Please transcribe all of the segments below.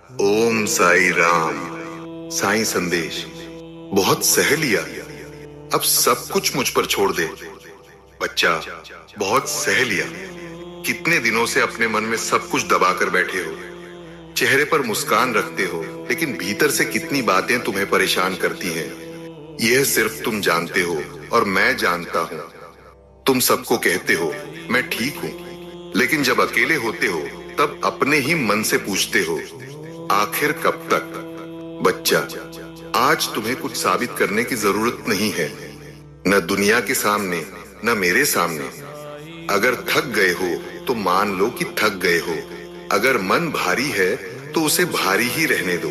ओम साई राम। साई संदेश। बहुत सह लिया, अब सब कुछ मुझ पर छोड़ दे। बच्चा, बहुत सह लिया। कितने दिनों से अपने मन में सब कुछ दबाकर बैठे हो। चेहरे पर मुस्कान रखते हो, लेकिन भीतर से कितनी बातें तुम्हें परेशान करती हैं, यह सिर्फ तुम जानते हो और मैं जानता हूं। तुम सबको कहते हो मैं ठीक हूं, लेकिन जब अकेले होते हो तब अपने ही मन से पूछते हो, आखिर कब तक। बच्चा, आज तुम्हें कुछ साबित करने की जरूरत नहीं है, न दुनिया के सामने न मेरे सामने। अगर थक गए हो तो मान लो कि थक गए हो। अगर मन भारी है तो उसे भारी ही रहने दो।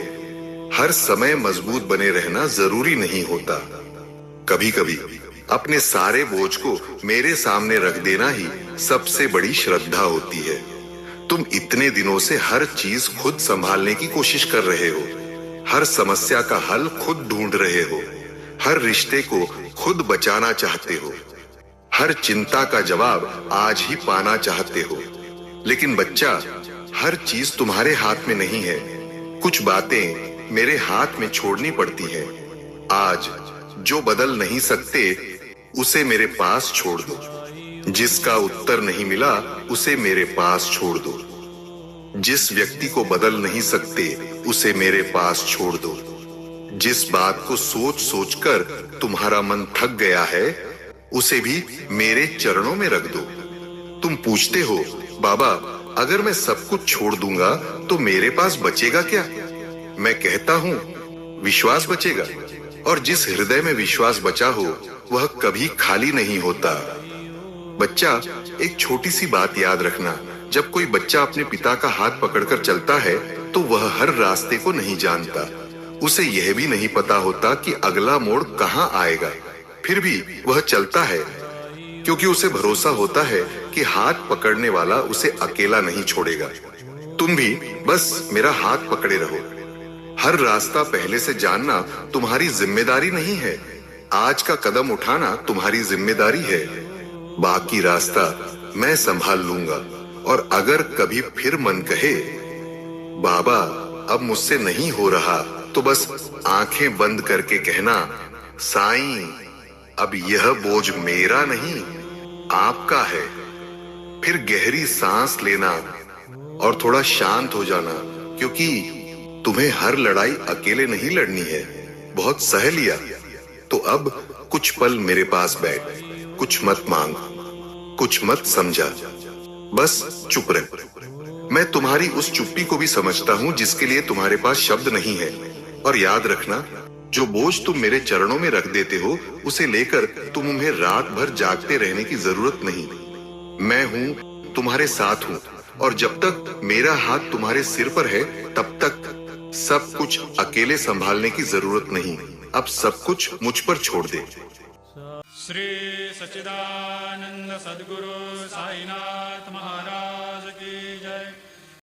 हर समय मजबूत बने रहना जरूरी नहीं होता। कभी कभी अपने सारे बोझ को मेरे सामने रख देना ही सबसे बड़ी श्रद्धा होती है। तुम इतने दिनों से हर चीज खुद संभालने की कोशिश कर रहे हो, हर समस्या का हल खुद ढूंढ रहे हो, हर रिश्ते को खुद बचाना चाहते हो, हर चिंता का जवाब आज ही पाना चाहते हो। लेकिन बच्चा, हर चीज तुम्हारे हाथ में नहीं है। कुछ बातें मेरे हाथ में छोड़नी पड़ती हैं। आज जो बदल नहीं सकते उसे मेरे पास छोड़ दो। जिसका उत्तर नहीं मिला उसे मेरे पास छोड़ दो। जिस व्यक्ति को बदल नहीं सकते उसे मेरे पास छोड़ दो। जिस बात को सोच सोच कर तुम्हारा मन थक गया है उसे भी मेरे चरणों में रख दो। तुम पूछते हो, बाबा अगर मैं सब कुछ छोड़ दूंगा तो मेरे पास बचेगा क्या? मैं कहता हूं, विश्वास बचेगा। और जिस हृदय में विश्वास बचा हो वह कभी खाली नहीं होता। बच्चा, एक छोटी सी बात याद रखना, जब कोई बच्चा अपने पिता का हाथ पकड़कर चलता है तो वह हर रास्ते को नहीं जानता। उसे यह भी नहीं पता होता कि अगला मोड़ कहां आएगा। फिर भी वह चलता है, क्योंकि उसे भरोसा होता है कि हाथ पकड़ने वाला उसे अकेला नहीं छोड़ेगा। तुम भी बस मेरा हाथ पकड़े रहो। हर रास्ता पहले से जानना तुम्हारी जिम्मेदारी नहीं है, आज का कदम उठाना तुम्हारी जिम्मेदारी है। बाकी रास्ता मैं संभाल लूंगा। और अगर कभी फिर मन कहे, बाबा अब मुझसे नहीं हो रहा, तो बस आंखें बंद करके कहना, साईं अब यह बोझ मेरा नहीं आपका है। फिर गहरी सांस लेना और थोड़ा शांत हो जाना, क्योंकि तुम्हें हर लड़ाई अकेले नहीं लड़नी है। बहुत सह लिया तो अब कुछ पल मेरे पास बैठ, कुछ मत मांग, कुछ मत समझा, बस चुप रह। मैं तुम्हारी उस चुप्पी को भी समझता हूं जिसके लिए तुम्हारे पास शब्द नहीं है। और याद रखना, जो बोझ तुम मेरे चरणों में रख देते हो उसे लेकर तुम उन्हें रात भर जागते रहने की जरूरत नहीं। मैं हूं, तुम्हारे साथ हूं, और जब तक मेरा हाथ तुम्हारे सिर पर है तब तक सब कुछ अकेले संभालने की जरूरत नहीं। अब सब कुछ मुझ पर छोड़ दे। श्री सच्चिदानंद सद्गुरु साईनाथ महाराज की जय।